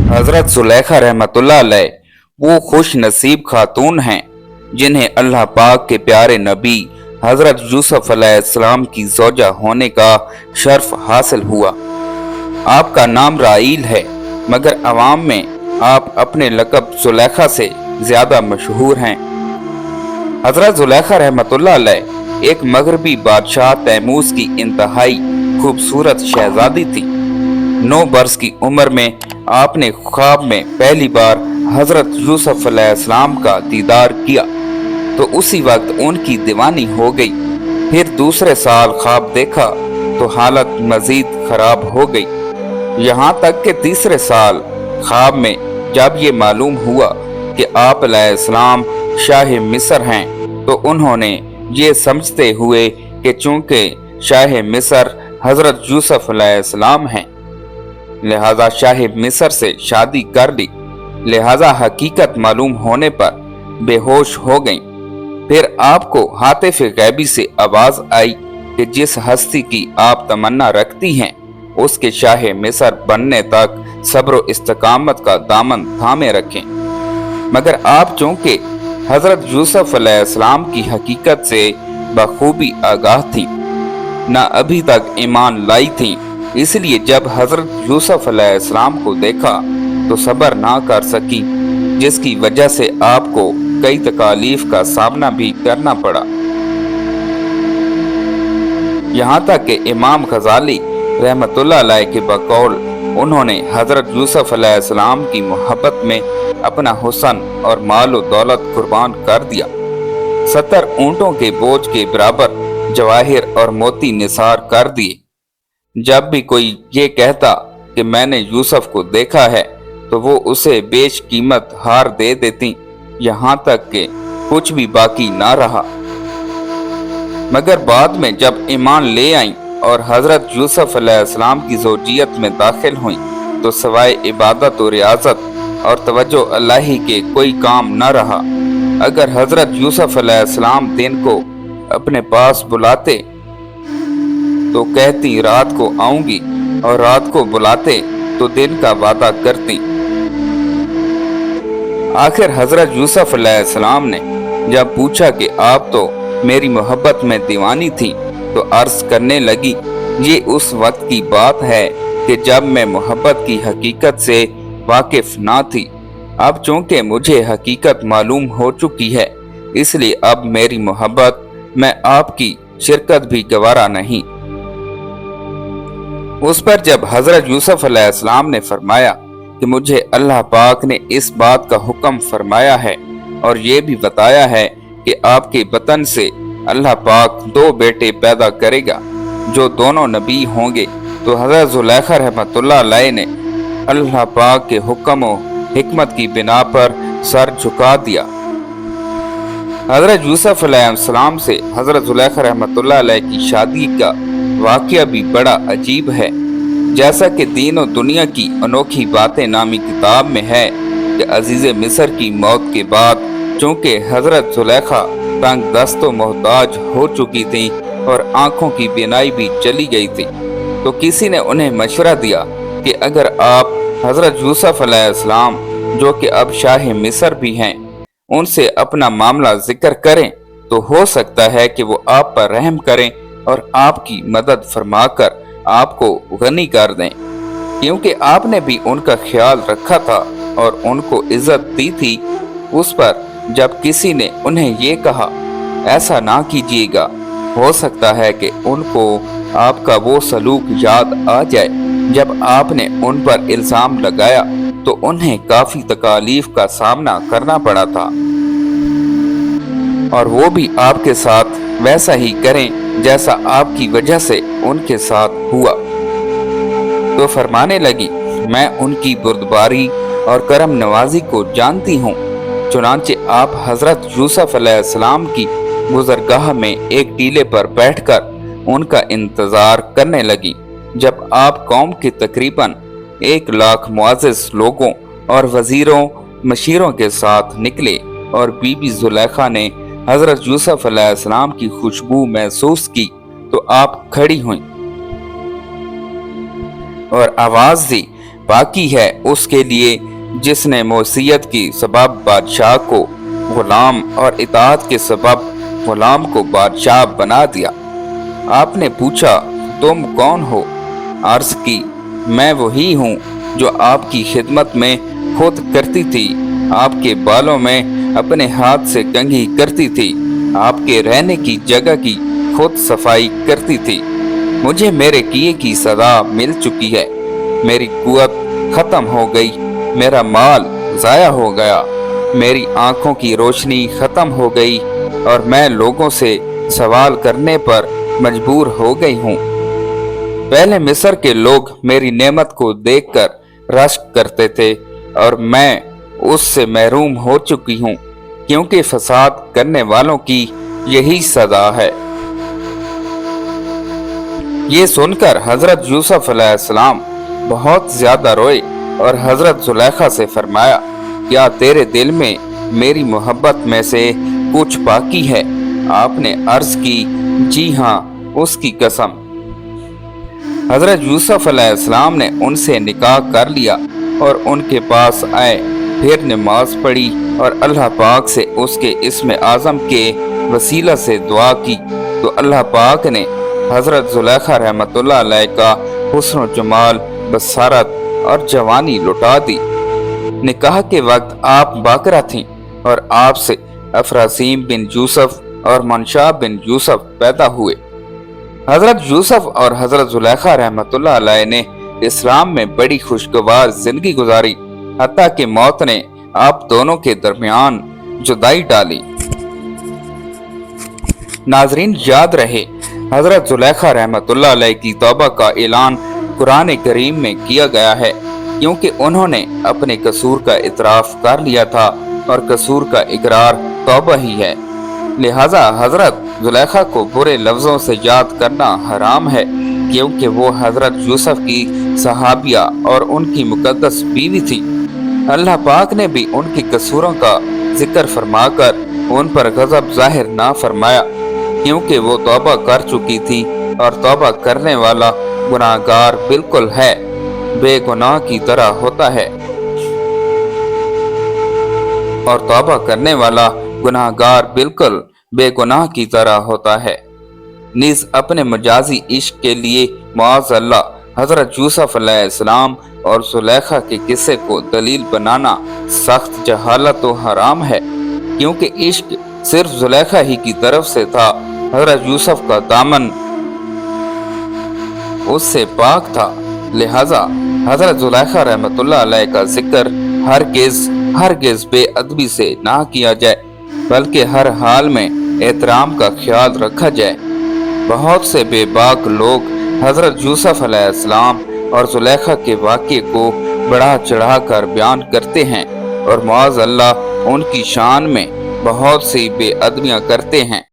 हजरत जुलेखा रहमतुल्लाह अलैह वो खुश नसीब खातून हैं जिन्हें अल्लाह पाक के प्यारे नबी हजरत यूसुफ अलैहिस्सलाम की ज़ौजा होने का शर्फ हासिल हुआ। आपका नाम राइल है, मगर अवाम में आप अपने लक़ब जुलेखा से ज़्यादा मशहूर हैं। हजरत जुलेखा रहमतुल्लाह अलैह एक मगरबी बादशाह तैमूस की इंतहाई खूबसूरत शहजादी थी। 9 बरस की उम्र में आपने ख्वाब में पहली बार हजरत यूसुफ अलैहिस्सलाम का दीदार किया तो उसी वक्त उनकी दीवानी हो गई। फिर दूसरे साल ख्वाब देखा तो हालत मजीद खराब हो गई। यहाँ तक कि तीसरे साल ख्वाब में जब ये मालूम हुआ कि आप अलैहिस्सलाम शाह मिस्र हैं तो उन्होंने ये समझते हुए कि चूंकि शाह मिस्र हजरत यूसुफ अलैहिस्सलाम हैं लिहाजा शाह मिस्र से शादी कर ली। लिहाजा हकीकत मालूम होने पर बेहोश हो गईं। फिर आपको हातिफ गैबी से आवाज आई कि जिस हस्ती की आप तमन्ना रखती हैं उसके शाह मिस्र बनने तक सब्र इस्तकामत का दामन थामे रखें। मगर आप चूंकि हजरत यूसुफ अलैहिस्सलाम की हकीकत से बखूबी आगाह थी, न अभी तक ईमान लाई थी, इसलिए जब हजरत यूसुफ अलैहिस्सलाम को देखा तो सब्र ना कर सकी, जिसकी वजह से आपको कई तकालीफ का सामना भी करना पड़ा। यहाँ तक कि इमाम गजाली रहमतुल्लाह अलैह के बकौल उन्होंने हजरत यूसुफ अलैहिस्सलाम की मोहब्बत में अपना हुस्न और माल दौलत कुर्बान कर दिया। 70 ऊंटों के बोझ के बराबर जवाहिर और मोती निसार कर दिए। जब भी कोई ये कहता कि मैंने यूसुफ को देखा है तो वो उसे बेश कीमत हार दे देती, यहाँ तक कि कुछ भी बाकी ना रहा। मगर बाद में जब ईमान ले आई और हजरत यूसुफ अलैहिस्सलाम की ज़ौजियत में दाखिल हुई तो सवाए इबादत और रियाजत और तवज्जो अल्लाही के कोई काम न रहा। अगर हजरत यूसुफ अलैहिस्सलाम दिन को अपने पास बुलाते तो कहती रात को आऊंगी, और रात को बुलाते तो दिन का वादा करती। आखिर हजरत यूसुफ अलैहिस्सलाम ने जब पूछा कि आप तो मेरी मोहब्बत में दीवानी थी तो अर्ज करने लगी, ये उस वक्त की बात है कि जब मैं मोहब्बत की हकीकत से वाकिफ ना थी। अब चूंकि मुझे हकीकत मालूम हो चुकी है इसलिए अब मेरी मोहब्बत में आपकी शिरकत भी गवारा नहीं। उस पर जब हजरत यूसुफ अलैहिस्सलाम ने फरमाया कि मुझे अल्लाह पाक ने इस बात का हुक्म फरमाया है और ये भी बताया है कि आपके बतन से अल्लाह पाक 2 बेटे पैदा करेगा जो दोनों नबी होंगे, तो हजरत जुलेखा रहमतुल्लाह अलैह ने अल्लाह पाक के हुक्म और हिकमत की बिना पर सर झुका दिया। हजरत यूसुफ अलैहिस्सलाम से हजरत जुलेखा रहमतुल्लाह अलैह की शादी का वाक़या भी बड़ा अजीब है। जैसा कि दीन और दुनिया की अनोखी बातें नामी किताब में है कि अजीज मिस्र की मौत के बाद चूंकि हजरत जुलेखा तंग दस्त व मोहताज हो चुकी थी और आंखों की बीनाई भी चली गई थी, तो किसी ने उन्हें मशवरा दिया कि अगर आप हजरत यूसुफ अलैहिस्सलाम जो कि अब शाह मिस्र भी हैं उनसे अपना मामला जिक्र करें तो हो सकता है कि वो आप पर रहम करें और आपकी मदद फरमाकर आपको गनी कर दें, क्योंकि आपने भी उनका ख्याल रखा था और उनको इज्जत दी थी। उस पर जब किसी ने उन्हें ये कहा ऐसा ना कीजिएगा, हो सकता है कि उनको आपका वो सलूक याद आ जाए जब आपने उन पर इल्जाम लगाया तो उन्हें काफी तकालीफ का सामना करना पड़ा था, और वो भी आपके साथ वैसा ही करें जैसा आपकी वजह से उनके साथ हुआ। तो फरमाने लगी, मैं उनकी बुर्दबारी और करम नवाजी को जानती हूँ। चुनांचे आप हजरत यूसुफ अलैहिस्सलाम की गुजरगाह में एक टीले पर बैठकर उनका इंतजार करने लगी। जब आप कौम के तकरीबन 1 लाख मुअज़्ज़िज़ लोगों और वजीरों मशीरों के साथ निकले और बीबी जुलेखा ने हजरत यूसुफ अलैहिस्सलाम की खुशबू महसूस की तो आप खड़ी हुई और आवाज दी, पाकी है उसके लिए जिसने मौसियत की सबब बादशाह को गुलाम और इताअत के सबब गुलाम को बादशाह बना दिया। आपने पूछा, तुम कौन हो? अर्ज की, मैं वही हूँ जो आपकी खिदमत में खुद करती थी, आपके बालों में अपने हाथ से कंघी करती थी, आपके रहने की जगह की खुद सफाई करती थी। मुझे मेरे किए की सजा मिल चुकी है, मेरी कुव्वत खत्म हो गई, मेरा माल जाया हो गया, मेरी आंखों की रोशनी खत्म हो गई और मैं लोगों से सवाल करने पर मजबूर हो गई हूँ। पहले मिस्र के लोग मेरी नेमत को देखकर रश्क करते थे और मैं उससे महरूम हो चुकी हूँ, क्योंकि फसाद करने वालों की यही सजा है। ये सुनकर हजरत यूसुफ अलैहिस्सलाम बहुत ज्यादा रोए और हजरत जुलेखा से फरमाया, क्या तेरे दिल में मेरी मोहब्बत में से कुछ बाकी है? आपने अर्ज की, जी हाँ, उसकी कसम। हजरत यूसुफ अलैहिस्सलाम ने उनसे निकाह कर लिया और उनके पास आए, फिर नमाज पढ़ी और अल्लाह पाक से उसके इस्म आज़म के वसीला से दुआ की तो अल्लाह पाक ने हजरत जुलेखा रहमतुल्लाह अलैह का हुस्न जमाल, बसारत और जवानी लुटा दी। निकाह के वक्त आप बाकरा थीं और आपसे अफरासीम बिन यूसुफ और मनशा बिन यूसुफ पैदा हुए। हजरत यूसुफ और हजरत जुलेखा रहमतुल्लाह अलैह ने इस्लाम में बड़ी खुशगवार जिंदगी गुजारी, हत्ता कि मौत ने आप दोनों के दरमियान जुदाई डाली। नाजरीन, याद रहे, हजरत जुलेखा रहमतुल्लाह अलैह की तौबा का ऐलान कुरान करीम में किया गया है, क्योंकि उन्होंने अपने कसूर का इतराफ कर लिया था और कसूर का इकरार तौबा ही है। लिहाजा हजरत जुलेखा को बुरे लफ्जों से याद करना हराम है, क्योंकि वो हजरत यूसुफ की सहाबिया और उनकी मुकद्दस बीवी थी। अल्लाह पाक ने भी उनके कसूरों का जिक्र फरमाकर उन पर गजब जाहिर ना फरमाया, क्योंकि वो तौबा कर चुकी थी और तौबा करने वाला गुनाहगार बिल्कुल है बेगुनाह की तरह होता है और तौबा करने वाला गुनाहगार बिल्कुल बेगुनाह की तरह होता है। नीज अपने मजाजी इश्क के लिए मुआज़ अल्लाह हजरत यूसुफ अलैहिस्सलाम और जुलेखा के किस्से को दलील बनाना सख्त जहालत व हराम है, क्योंकि इश्क सिर्फ जुलेखा ही की तरफ से था। हजरत यूसुफ का दामन उससे पाक था, लिहाजा हजरत जुलेखा रहमतुल्लाह अलैह का जिक्र हरगिज बेअदबी से ना किया जाए, बल्कि हर हाल में एहतराम का ख्याल रखा जाए। बहुत से बेबाक लोग हजरत यूसुफ अलैहिस्सलाम और जुलेखा के वाक़े को बढ़ा चढ़ा कर बयान करते हैं और मुआज़ अल्लाह उनकी शान में बहुत सी बेअदबियां करते हैं।